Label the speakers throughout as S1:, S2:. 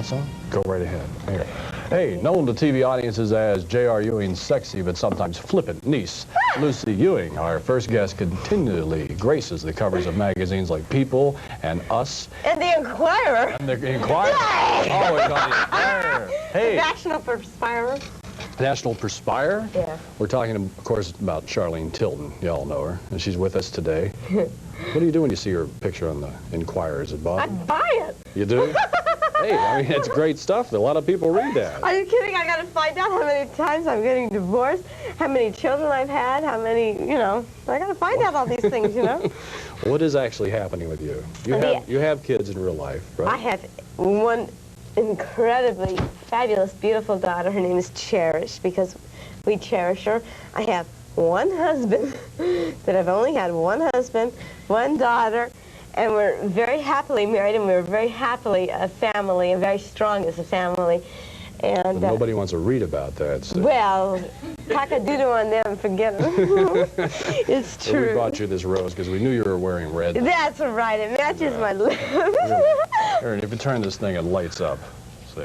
S1: that song? Go right ahead. Here. Hey, known to TV audiences as J.R. Ewing's sexy but sometimes flippant niece, Lucy Ewing, our first guest, continually graces the covers of magazines like People and Us.
S2: And The Inquirer.
S1: And The Inquirer. Always on The Inquirer. Hey.
S2: National Perspirer.
S1: National Perspire?
S2: Yeah.
S1: We're talking, of course, about Charlene Tilton. Y'all know her, and she's with us today. What do you do when you see her picture on The Inquirer? Is it bought?
S2: I buy it.
S1: You do? Hey, I mean, it's great stuff. A lot of people read that.
S2: Are you kidding? I got to find out how many times I'm getting divorced, how many children I've had, how many, you know. I got to find out all these things, you know.
S1: What is actually happening with you? You have kids in real life, right?
S2: I have one incredibly fabulous, beautiful daughter. Her name is Cherish because we cherish her. I have one husband that I've only had one husband, one daughter, and we're very happily married, and we're very happily a family, and very strong as a family. And
S1: but nobody wants to read about that. So.
S2: Well, cock-a-doodle on them, forget it. It's true.
S1: So we brought you this rose because we knew you were wearing red.
S2: That's right. It matches my lips.
S1: Aaron, if you turn this thing, it lights up. See?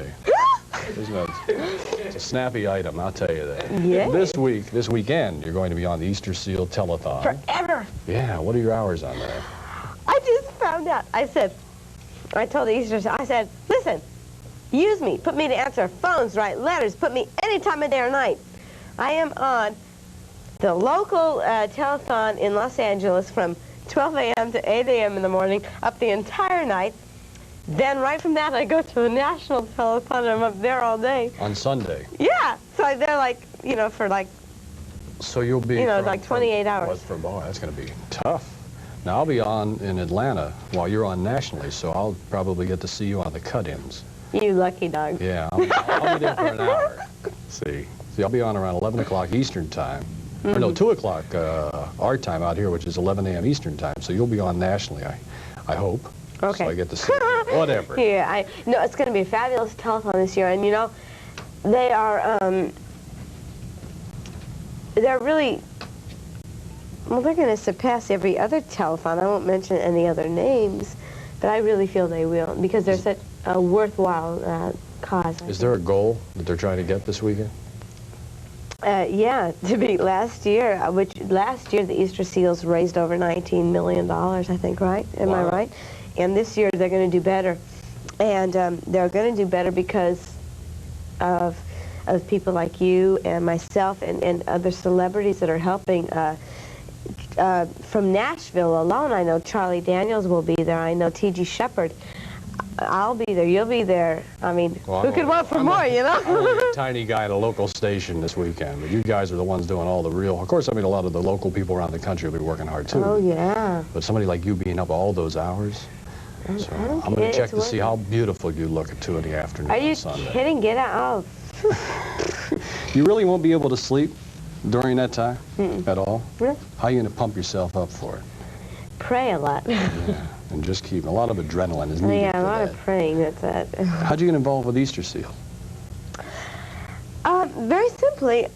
S1: It's a snappy item, I'll tell you that.
S2: Yeah.
S1: This weekend, you're going to be on the Easter Seal Telethon.
S2: Forever.
S1: Yeah. What are your hours on that?
S2: I just found out. I told the Easter Seal, I said, listen, use me. Put me to answer phones, write letters. Put me any time of day or night. I am on the local telethon in Los Angeles from 12 a.m. to 8 a.m. in the morning, up the entire night. Then right from that, I go to the national telethon, and I'm up there all day.
S1: On Sunday?
S2: Yeah. So they're like, you know, for like,
S1: so you'll be,
S2: like 28 hours.
S1: Boy, that's going to be tough. Now, I'll be on in Atlanta while you're on nationally, so I'll probably get to see you on the cut-ins.
S2: You lucky dog.
S1: Yeah, I'll be there for an hour. See, I'll be on around 11 o'clock Eastern time. Or no, 2 o'clock our time out here, which is 11 a.m. Eastern time. So you'll be on nationally, I hope.
S2: Okay.
S1: So I get to see you. Whatever.
S2: Yeah, no, it's going to be a fabulous telethon this year, and you know, they are, they're really, well, they're going to surpass every other telethon. I won't mention any other names, but I really feel they will, because they're such a worthwhile cause.
S1: Is there a goal that they're trying to get this weekend?
S2: Yeah, to beat last year, last year the Easter Seals raised over $19 million, I think, right? Am I right? And this year they're going to do better. And they're going to do better because of people like you and myself and other celebrities that are helping. From Nashville alone, I know Charlie Daniels will be there. I know T.G. Shepherd. I'll be there. You'll be there. I mean, well, who could want for more, you know?
S1: I'm a tiny guy at a local station this weekend, but you guys are the ones doing all the real. Of course, I mean, a lot of the local people around the country will be working hard, too.
S2: Oh, yeah.
S1: But somebody like you being up all those hours, so I'm going to check to see how beautiful you look at 2 in the afternoon on Sunday.
S2: Are you kidding? Get out.
S1: You really won't be able to sleep during that time at all?
S2: Really?
S1: How are you going to pump yourself up for it?
S2: Pray a lot.
S1: Yeah, and just keep a lot of adrenaline is needed.
S2: Yeah, a lot of praying, that's it.
S1: How'd you get involved with Easter Seal?
S2: Very simply,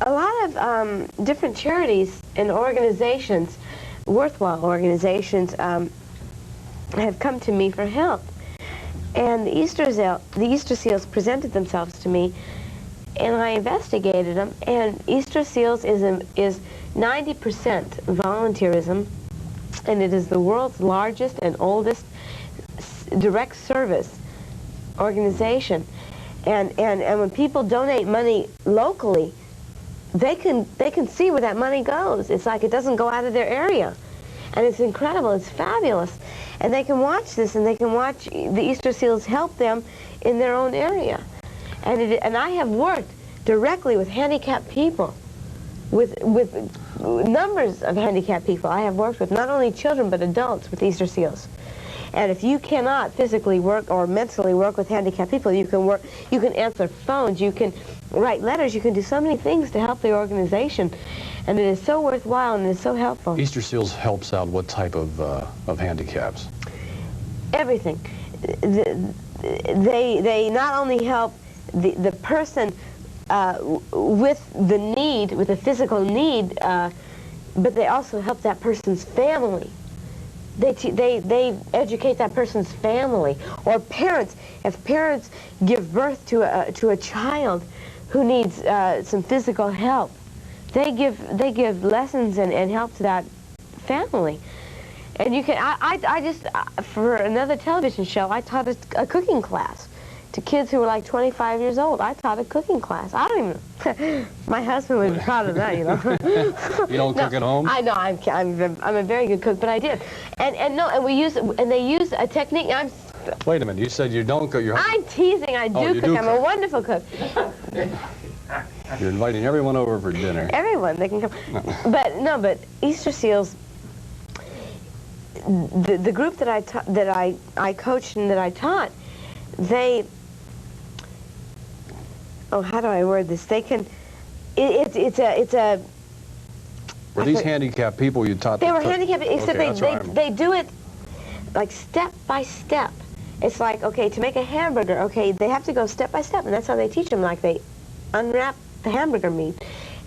S2: a lot of different charities and organizations, worthwhile organizations, have come to me for help. And the Easter Seals presented themselves to me, and I investigated them. And Easter Seals is 90% volunteerism, and it is the world's largest and oldest direct service organization. And when people donate money locally, they can see where that money goes. It's like it doesn't go out of their area. And it's incredible, it's fabulous. And they can watch this, and they can watch the Easter Seals help them in their own area. And I have worked directly with handicapped people, with numbers of handicapped people. I have worked with not only children, but adults with Easter Seals. And if you cannot physically work or mentally work with handicapped people, you can answer phones, you can write letters, you can do so many things to help the organization. And it is so worthwhile, and it is so helpful.
S1: Easter Seals helps out what type of handicaps?
S2: Everything. They not only help the person with the need, with the physical need, but they also help that person's family. they educate that person's family. Or parents, if parents give birth to a child who needs some physical help, they give lessons and help to that family. And you can, I just, for another television show, I taught a cooking class to kids who were like 25 years old. I taught a cooking class. I don't even, my husband would be proud of that, you know.
S1: You don't cook at home?
S2: I know, I'm a very good cook, but I did. And they use a technique.
S1: Wait a minute, you said you don't cook.
S2: I'm teasing, I do cook. I'm a wonderful cook.
S1: You're inviting everyone over for dinner.
S2: Everyone, they can come. But Easter seals, the group that I coached and that I taught, they, oh, how do I word this? They can, it's a.
S1: Were these handicapped people you taught?
S2: They were handicapped, except
S1: okay,
S2: they do it like step by step. It's like, okay, to make a hamburger, okay, they have to go step by step, and that's how they teach them. Like they unwrap the hamburger meat,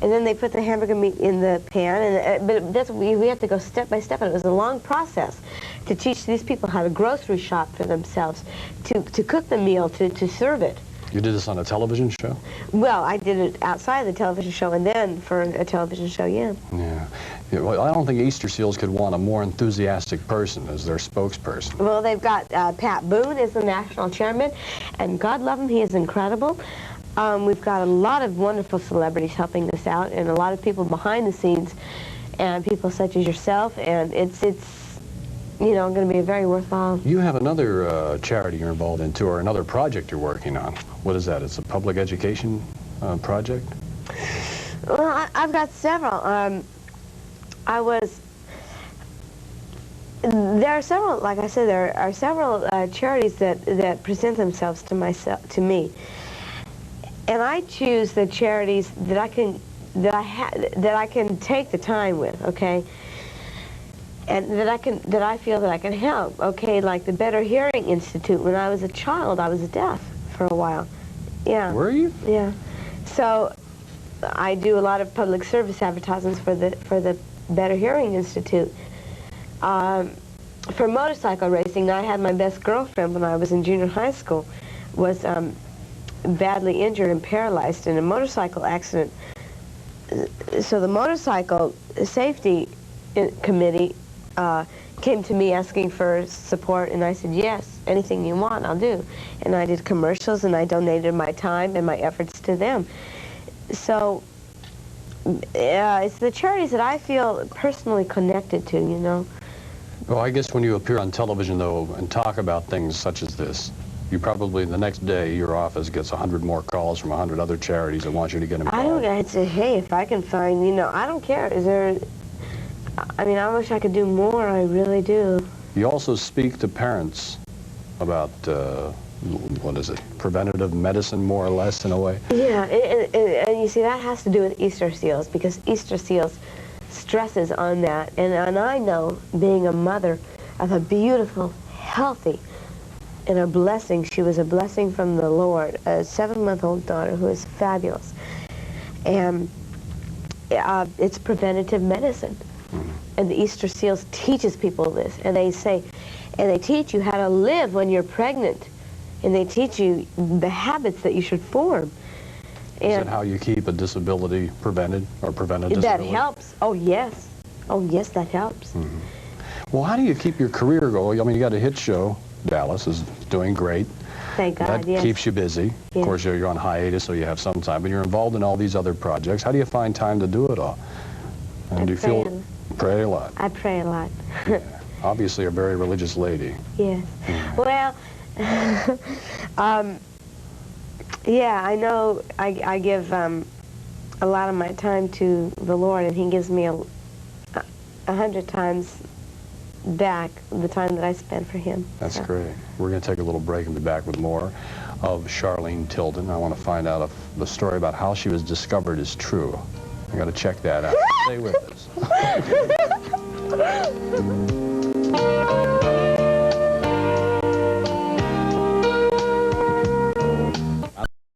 S2: and then they put the hamburger meat in the pan, and but that's we have to go step by step, and it was a long process to teach these people how to grocery shop for themselves, to cook the meal, to serve it.
S1: You did this on a television show?
S2: Well, I did it outside the television show, and then for a television show, yeah.
S1: Yeah. Well, I don't think Easter Seals could want a more enthusiastic person as their spokesperson.
S2: Well, they've got Pat Boone is the national chairman, and God love him, he is incredible. We've got a lot of wonderful celebrities helping us out, and a lot of people behind the scenes, and people such as yourself, and it's you know, going to be a very worthwhile.
S1: You have another charity you're involved in, too, or another project you're working on. What is that? It's a public education project?
S2: Well, I've got several. There are several, like I said, there are several charities that present themselves to me. And I choose the charities that I can take the time with, okay? And that I feel that I can help, okay? Like the Better Hearing Institute. When I was a child, I was deaf for a while. Yeah.
S1: Were you?
S2: Yeah. So I do a lot of public service advertisements for the Better Hearing Institute. For motorcycle racing, I had my best girlfriend when I was in junior high school, was badly injured and paralyzed in a motorcycle accident. So the motorcycle safety committee came to me asking for support, and I said, yes, anything you want, I'll do. And I did commercials, and I donated my time and my efforts to them. So it's the charities that I feel personally connected to, you know.
S1: Well, I guess when you appear on television, though, and talk about things such as this, you probably, the next day, your office gets 100 more calls from 100 other charities that want you to get involved.
S2: I'd say, hey, if I can find, you know, I don't care. Is there, I mean, I wish I could do more, I really do.
S1: You also speak to parents about, what is it, preventative medicine, more or less, in a way?
S2: Yeah, and you see, that has to do with Easter Seals, because Easter Seals stresses on that. And I know, being a mother of a beautiful, healthy, and a blessing, she was a blessing from the Lord, a 7-month-old daughter who is fabulous. And it's preventative medicine. And the Easter Seals teaches people this, and they say, and they teach you how to live when you're pregnant, and they teach you the habits that you should form.
S1: Is it how you keep a disability prevented, or prevent a disability?
S2: That helps. Oh, yes. Oh, yes, that helps.
S1: Mm-hmm. Well, how do you keep your career going? I mean, you got a hit show. Dallas is doing great.
S2: Thank God,
S1: that keeps you busy.
S2: Yeah.
S1: Of course, you're on hiatus, so you have some time, but you're involved in all these other projects. How do you find time to do it all? And do you feel... Pray a lot.
S2: I pray a lot.
S1: Yeah. Obviously, a very religious lady.
S2: Yes.
S1: Yeah.
S2: Well, yeah, I know I give a lot of my time to the Lord, and He gives me 100 times back the time that I spend for Him.
S1: That's great. We're going to take a little break and be back with more of Charlene Tilton. I want to find out if the story about how she was discovered is true. I got to check that out. Stay with us.